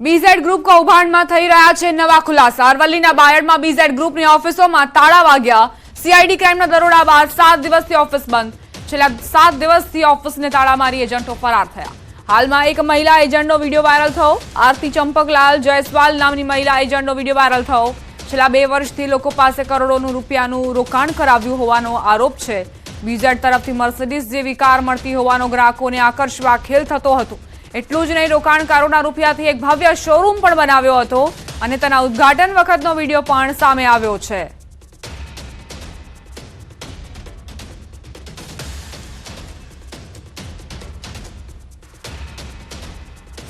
BZ group कौभांडમાં થઈ રહ્યા છે નવા ખુલાસા। અરવલ્લીના બાયડમાં બીઝેડ ગ્રુપની ઓફિસોમાં તાળા વાગ્યા। સીઆઈડી ક્રાઇમના દરોડા બાદ 7 દિવસથી ઓફિસ બંધ। છેલ્લા 7 દિવસથી ઓફિસને તાળા મારી એજન્ટો ફરાર થયા। હાલમાં એક મહિલા એજન્ટનો વિડિયો વાયરલ થયો। આરતી ચંપકલાલ જયસ્વાલ નામની મહિલા એજન્ટનો વિડિયો વાયરલ થયો। છેલ્લા 2 વર્ષથી લોકો પાસે કરોડોનું રૂપિયાનું રોકાણ કરાવ્યું હોવાનો આરોપ છે। બીઝેડ તરફથી મર્સિડીઝ જેવી કાર મળતી હોવાનો ગ્રાહકોને આકર્ષવા ખેલ થતો હતો। એટલું જ નહીં, રોકાણકારોના રૂપિયાથી એક ભવ્ય શોરૂમ પણ બનાવ્યો હતો અને તેના ઉદ્ઘાટન વખતનો વિડિયો પણ સામે આવ્યો છે।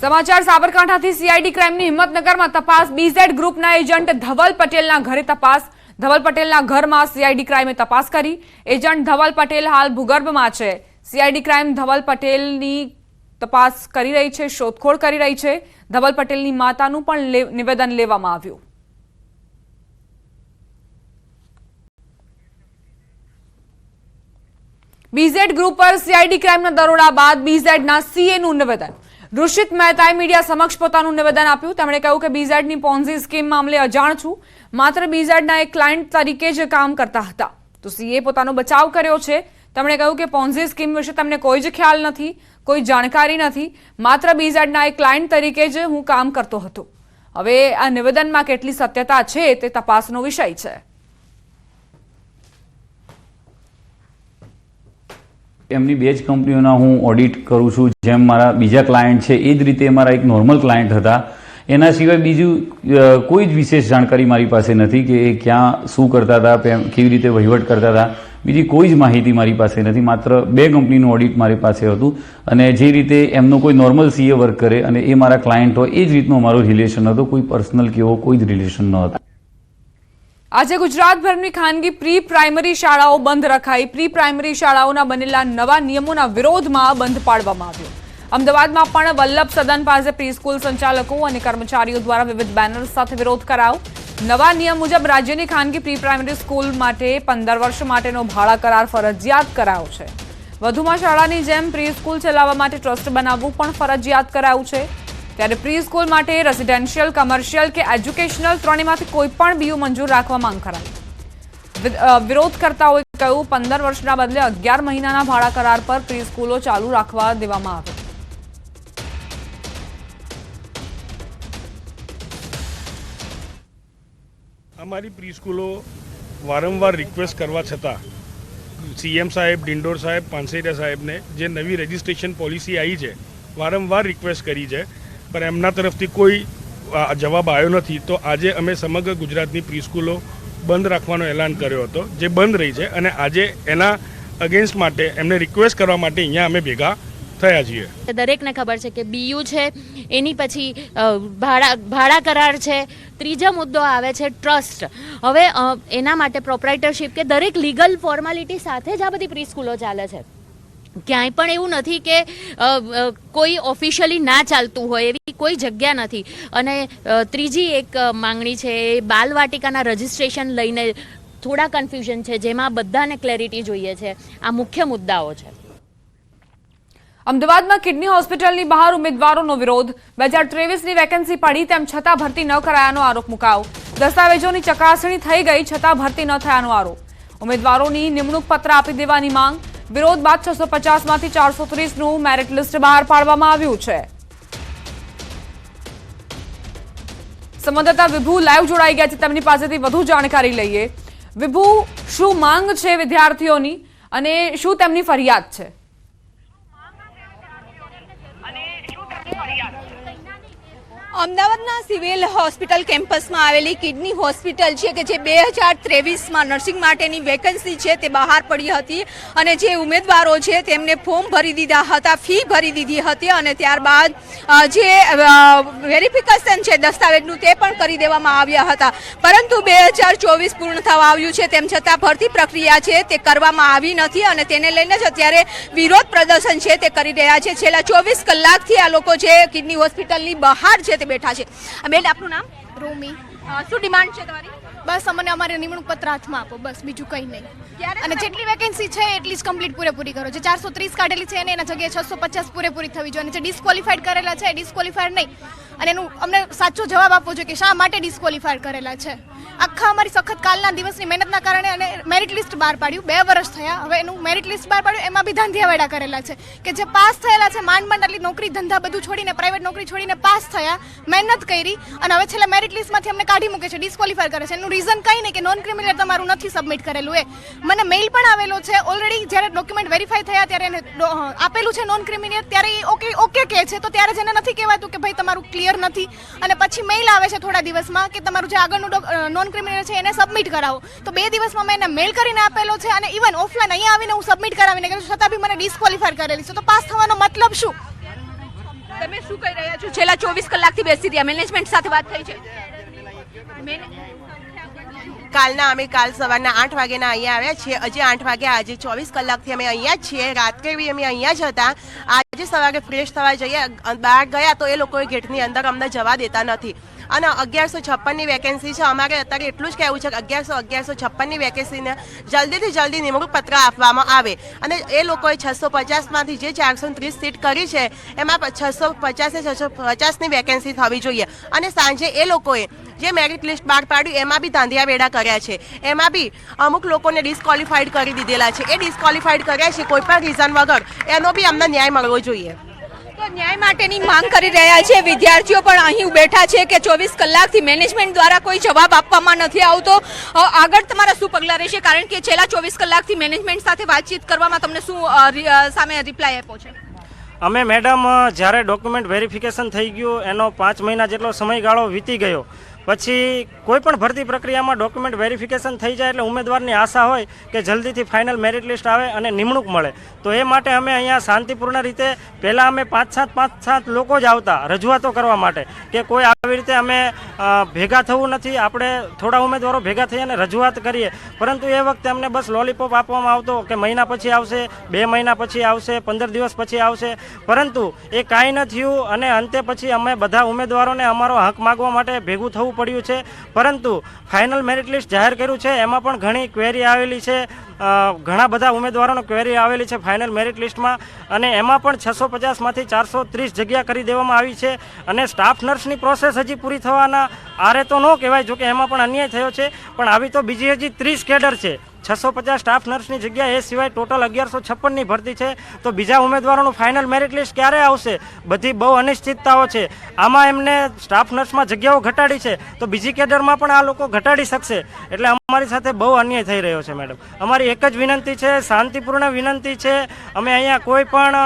સમાચાર સાબરકાંઠાથી સીઆઈડી ક્રાઇમની હિંમતનગરમાં તપાસ। બીઝેડ ગ્રુપના એજન્ટ ધવલ પટેલના ઘરે તપાસ। ધવલ પટેલના ઘરમાં સીઆઈડી ક્રાઇમે તપાસ કરી। એજન્ટ ધવલ પટેલ હાલ ભૂગર્ભમાં છે। સીઆઈડી ક્રાઇમ ધવલ પટેલની તપાસ કરી રહી છે, શોધખોળ કરી રહી છે। ધવલ પટેલની માતાનું પણ નિવેદન લેવામાં આવ્યું। બીઝેડ ગ્રુપ પર સીઆઈડી ક્રાઇમના દરોડા બાદ બીઝેડના સીએનું નિવેદન। ઋષિત મહેતાએ મીડિયા સમક્ષ પોતાનું નિવેદન આપ્યું। તેમણે કહ્યું કે બીઝેડની પોન્ઝી સ્કીમ મામલે અજાણ છું, માત્ર બીઝેડના એક ક્લાયન્ટ તરીકે જ કામ કરતા હતા। તો સીએ પોતાનો બચાવ કર્યો છે। તેમણે કહ્યું કે પોન્ઝી સ્કીમ વિશે તેમને કોઈ જ ખ્યાલ નથી, કોઈ જાણકારી નથી, માત્ર બીઝેડના એક ક્લાયન્ટ તરીકે જ હું કામ કરતો હતો। હવે આ નિવેદનમાં કેટલી સત્યતા છે તે તપાસનો વિષય છે। એમની બે જ કંપનીઓના હું ઓડિટ કરું છું। જેમ મારા બીજા ક્લાયન્ટ છે એ જ રીતે મારા એક નોર્મલ ક્લાયન્ટ હતા। એના સિવાય બીજું કોઈ જ વિશેષ જાણકારી મારી પાસે નથી કે એ ક્યાં શું કરતા હતા, કેવી રીતે વહીવટ કરતા હતા। બીજી કોઈ જ માહિતી મારી પાસે નથી। માત્ર બે કંપનીનું ઓડિટ મારી પાસે હતું અને જે રીતે એમનો કોઈ નોર્મલ સીએ વર્ક કરે અને એ મારા ક્લાયન્ટ હોય એ જ રીતનો મારો રિલેશન હતો। કોઈ પર્સનલ કે એવો કોઈ જ રિલેશન ન હતો। આજે ગુજરાતભરની ખાનગી પ્રી પ્રાઇમરી શાળાઓ બંધ રખાઈ। પ્રી પ્રાઇમરી શાળાઓના બનેલા નવા નિયમોના વિરોધમાં બંધ પાડવામાં આવ્યો। અમદાવાદમાં પણ વલ્લભ સદન પાસે પ્રી સ્કૂલ સંચાલકો અને કર્મચારીઓ દ્વારા વિવિધ બેનર્સ સાથે વિરોધ કરાયો। નવા નિયમ મુજબ રાજ્યની ખાનગી પ્રી પ્રાઇમરી સ્કૂલ માટે 15 વર્ષ માટેનો ભાડા કરાર ફરજિયાત કરાયો છે। વધુમાં શાળાની જેમ પ્રી સ્કૂલ ચલાવવા માટે ટ્રસ્ટ બનાવવું પણ ફરજિયાત કરાયું છે। ત્યારે પ્રી સ્કૂલ માટે રેસિડેન્શિયલ, કમર્શિયલ કે એજ્યુકેશનલ ત્રણેયમાંથી કોઈ પણ બીયુ મંજૂર રાખવા માંગ કરાઈ। વિરોધકર્તાઓએ કહ્યું 15 વર્ષના બદલે 11 મહિનાના ભાડા કરાર પર પ્રી સ્કૂલો ચાલુ રાખવા દેવામાં આવે। અમારી પ્રી સ્કૂલો વારંવાર રિક્વેસ્ટ કરવા છતાં સીએમ સાહેબ, ડિંડોર સાહેબ, પાનસેરિયા સાહેબને જે નવી રજિસ્ટ્રેશન પોલિસી આવી છે વારંવાર રિક્વેસ્ટ કરી છે, પણ એમના તરફથી કોઈ જવાબ આવ્યો નથી। તો આજે અમે સમગ્ર ગુજરાતની પ્રી સ્કૂલો બંધ રાખવાનો એલાન કર્યો હતો, જે બંધ રહી છે અને આજે એના અગેન્સ્ટ માટે એમને રિક્વેસ્ટ કરવા માટે અહીંયા અમે ભેગા થયા છીએ। દરેકને ખબર છે કે બીયુ છે, એની પછી ભાડા કરાર છે, ત્રીજો મુદ્દો આવે છે ટ્રસ્ટ। હવે એના માટે પ્રોપ્રાઇટરશિપ કે દરેક લીગલ ફોર્માલિટી સાથે જ આ બધી પ્રી સ્કૂલો ચાલે છે। ક્યાંય પણ એવું નથી કે કોઈ ઓફિશિયલી ના ચાલતું હોય એવી કોઈ જગ્યા નથી। અને ત્રીજી એક માંગણી છે એ બાલવાટિકાના રજિસ્ટ્રેશન લઈને થોડા કન્ફ્યુઝન છે, જેમાં બધાને ક્લેરિટી જોઈએ છે। આ મુખ્ય મુદ્દાઓ છે। અમદાવાદમાં કિડની હોસ્પિટલની બહાર ઉમેદવારોનો વિરોધ। 2023ની વેકેન્સી પડી તેમ છતાં ભરતી ન કરાયાનો આરોપ મુકાયો। દસ્તાવેજોની ચકાસણી થઈ ગઈ છતાં ભરતી ન થયાનો આરોપ। ઉમેદવારોની નિમણૂક પત્ર આપી દેવાની માંગ। વિરોધ બાદ 650માંથી 430નું મેરિટ લિસ્ટ બહાર પાડવામાં આવ્યું છે। સંવાદદાતા વિભુ લાઈવ જોડાઈ ગયા છે, તેમની પાસેથી વધુ જાણકારી લઈએ। વિભુ, શું માંગ છે વિદ્યાર્થીઓની અને શું તેમની ફરિયાદ છે? અમદાવાદના સિવિલ હોસ્પિટલ કેમ્પસમાં આવેલી કિડની હોસ્પિટલ છે કે જે 2023માં નર્સિંગ માટેની વેકેન્સી છે તે બહાર પડી હતી અને જે ઉમેદવારો છે તેમને ફોર્મ ભરી દીધા હતા, ફી ભરી દીધી હતી અને ત્યારબાદ જે વેરિફિકેશન છે દસ્તાવેજનું તે પણ કરી દેવામાં આવ્યા હતા। પરંતુ 2024 પૂર્ણ થવા આવ્યું છે તેમ છતાં ભરતી પ્રક્રિયા છે તે કરવામાં આવી નથી અને તેને લઈને જ અત્યારે વિરોધ પ્રદર્શન છે તે કરી રહ્યા છે। છેલ્લા 24 કલાકથી આ લોકો છે કિડની હોસ્પિટલની બહાર છે બેઠા છે। બેન, આપનું નામ? રોમી। શું ડિમાન્ડ છે તમારી? બસ અમને અમારે નિમણૂક પત્ર હાથમાં આપો, બસ બીજું કંઈ નહીં। અને જેટલી વેકેન્સી છે એટલી જ કમ્પ્લીટ પૂરેપૂરી કરો। જે 430 કાઢેલી છે એને એના જગ્યાએ 650 પૂરેપૂરી થવી જોઈએ અને જે ડિસ્ક્વોલિફાઈડ કરેલા છે ડિસ્ક્વોલિફાઈડ નહીં અને એનું અમને સાચો જવાબ આપવો જોઈએ કે શા માટે ડિસ્ક્વોલિફાઈડ કરેલા છે. આખા અમારી સખત કાલના દિવસની મહેનતના કારણે અને મેરિટ લિસ્ટ બહાર પાડ્યું, 2 વર્ષ થયા, હવે એનું મેરિટ લિસ્ટ બહાર પાડ્યું, એમાં બી ધાંધિયાવાડા કરેલા છે કે જે પાસ થયેલા છે માંડ આટલી નોકરી ધંધા બધું છોડીને, પ્રાઇવેટ નોકરી છોડીને પાસ થયા, મહેનત કરી અને હવે છેલ્લા મેરિટ લિસ્ટમાંથી અમને કાઢી મૂકે છે, ડિસ્ક્વોલિફાય કરે છે. એનું રીઝન કંઈ નહીં કે નોન ક્રિમિનલ તમારું નથી સબમિટ કરેલું. મને મેઇલ પણ આવેલો છે ઓલરેડી, જ્યારે ડોક્યુમેન્ટ વેરીફાઈ થયા ત્યારે એને આપેલું છે નોન ક્રિમિનલ, ત્યારે એ ઓકે કહે છે, તો ત્યારે જ એને નથી કહેવાતું કે ભાઈ તમારું ક્લિયર નથી. અને પછી મેઇલ આવે છે થોડા દિવસમાં કે તમારું જે આગળનું નોન ક્રિમિનલ છે એને સબમિટ કરાવો. તો 2 દિવસમાં મેં એને મેઇલ કરીને આપેલો છે અને ઇવન ઓફલાઈન અહીંયા આવીને હું સબમિટ કરાવીને ગયું, છતાં બી મને ડિસ્ક્વોલિફાય કરેલી છે. તો પાસ થવાનો મતલબ શું? તમે શું કહી રહ્યા છો? છેલ્લા 24 કલાકથી બેસી રહ્યા, મેનેજમેન્ટ સાથે વાત થઈ છે? કાલ સવારના 8 વાગ્યાના અહીંયા આવ્યા છીએ. હજી 8 વાગ્યા, આજે 24 કલાકથી અમે અહીંયા જ છીએ. રાત્રે બી અમે અહીંયા જ હતા. આજે સવારે ફ્રેશ થવા જઈએ બહાર ગયા તો એ લોકોએ ગેટની અંદર અમને જવા દેતા નથી. અને 1156ની વેકેન્સી છે. અમારે અત્યારે એટલું જ કહેવું છે કે 1156ની વેકેન્સીને જલ્દીથી જલ્દી નિમણૂક પત્ર આપવામાં આવે. અને એ લોકોએ 650માંથી જે 430 સીટ કરી છે એમાં 650ની વેકેન્સી થવી જોઈએ. અને સાંજે એ લોકોએ જે મેરિટ લિસ્ટ બહાર પાડ્યું એમાં બી ધાંધિયા વેડા કર્યા છે. એમાં બી અમુક લોકોને ડિસ્ક્વોલિફાઈડ કરી દીધેલા છે. એ ડિસ્ક્વોલિફાઈડ કર્યા છે કોઈ પણ રીઝન વગર, એનો બી અમને ન્યાય મળવો જોઈએ. તો ન્યાય માટેની માંગ કરી રહ્યા છે વિદ્યાર્થીઓ પણ અહીં બેઠા છે કે 24 કલાકથી મેનેજમેન્ટ દ્વારા કોઈ જવાબ આપવામાં નથી આવતો. આગળ તમારા શું પગલાં રહેશે? કારણ કે છેલ્લા 24 કલાકથી મેનેજમેન્ટ સાથે વાતચીત કરવામાં તમને શું સામે રિપ્લાય આપ્યો છે? અમે મેડમ જ્યારે ડોક્યુમેન્ટ વેરિફિકેશન થઈ ગયું એનો 5 મહિના જેટલો સમયગાળો વીતી ગયો, પછી કોઈ પણ ભરતી પ્રક્રિયામાં ડોક્યુમેન્ટ વેરિફિકેશન થઈ જાય એટલે ઉમેદવારની આશા હોય કે જલ્દીથી ફાઇનલ મેરિટ લિસ્ટ આવે અને નિમણૂક મળે. તો એ માટે અમે અહીંયા શાંતિપૂર્ણ રીતે પહેલાં અમે 5-7 લોકો જ આવતા રજૂઆતો કરવા માટે કે કોઈ આવી રીતે અમે ભેગા થવું નથી, આપણે થોડા ઉમેદવારો ભેગા થઈ અને રજૂઆત કરીએ. પરંતુ એ વખતે અમને બસ લોલીપોપ આપવામાં આવતો કે મહિના પછી આવશે, 2 મહિના પછી આવશે, 15 દિવસ પછી આવશે. પરંતુ એ કાંઈ ન થયું અને અંતે પછી અમે બધા ઉમેદવારોને અમારો હક માગવા માટે ભેગું થવું પડ્યું છે. પરંતુ ફાઇનલ મેરિટ લિસ્ટ જાહેર કર્યું છે એમાં પણ ઘણી ક્વેરી આવેલી છે, ઘણા બધા ઉમેદવારોનો ક્વેરી આવેલી છે ફાઇનલ મેરિટ લિસ્ટમાં, અને એમાં પણ 650માંથી 430 જગ્યા કરી દેવામાં આવી છે. અને સ્ટાફ નર્સની પ્રોસેસ હજી પૂરી થવાના આરે તો ન કહેવાય, જોકે એમાં પણ અન્યાય થયો છે. પણ આવી તો બીજી હજી 30 કેડર છે. 650 સ્ટાફ નર્સની જગ્યા એ સિવાય ટોટલ 1156ની ભરતી છે. તો બીજા ઉમેદવારોનું ફાઇનલ મેરિટ લિસ્ટ ક્યારે આવશે? બધી બહુ અનિશ્ચિતતાઓ છે. આમાં એમને સ્ટાફ નર્સમાં જગ્યાઓ ઘટાડી છે તો બીજી કેડરમાં પણ આ લોકો ઘટાડી શકશે. એટલે અમારી સાથે બહુ અન્યાય થઈ રહ્યો છે મેડમ. અમારી એક જ વિનંતી છે, શાંતિપૂર્ણ વિનંતી છે. અમે અહીંયા કોઈ પણ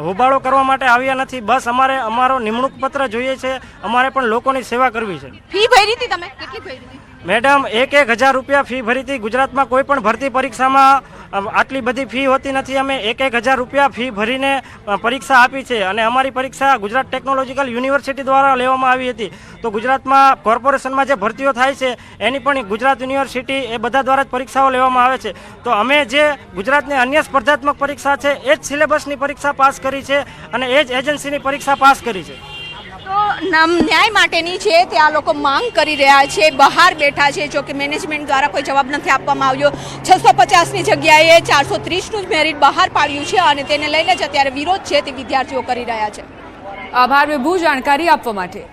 હોબાળો કરવા માટે આવ્યા નથી. બસ અમારો નિમણૂક પત્ર જોઈએ છે. અમારે પણ લોકોની સેવા કરવી છે. ફી ભરી હતી તમે? કેટલી ભરી હતી મેડમ? 1,000 રૂપિયા ફી ભરી હતી. ગુજરાતમાં કોઈ પણ ભરતી પરીક્ષામાં આટલી બધી ફી હોતી નથી. અમે 1,000 રૂપિયા ફી ભરીને પરીક્ષા આપી છે. અને અમારી પરીક્ષા ગુજરાત ટેકનોલોજીકલ યુનિવર્સિટી દ્વારા લેવામાં આવી હતી. તો ગુજરાતમાં કોર્પોરેશનમાં જે ભરતીઓ થાય છે એની પણ ગુજરાત યુનિવર્સિટી એ બધા દ્વારા જ પરીક્ષાઓ લેવામાં આવે છે. તો અમે જે ગુજરાતની અન્ય સ્પર્ધાત્મક પરીક્ષા છે એ જ સિલેબસની પરીક્ષા પાસ કરી છે અને એ જ એજન્સીની પરીક્ષા પાસ કરી છે. તો ન્યાય માટેની છે તે આ લોકો માંગ કરી રહ્યા છે, બહાર બેઠા છે. જો કે મેનેજમેન્ટ દ્વારા કોઈ જવાબ નથી આપવામાં આવ્યો. 650ની જગ્યાએ 430નું જ મેરિટ બહાર પાડ્યું છે અને તેને લઈને જ અત્યારે વિરોધ છે તે વિદ્યાર્થીઓ કરી રહ્યા છે. આભાર વિભુ જાણકારી આપવા માટે.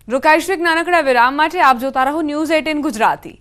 રોકાઈશું એક નાનકડા વિરામ માટે. આપ જોતા રહો ન્યૂઝ 18 ગુજરાતી.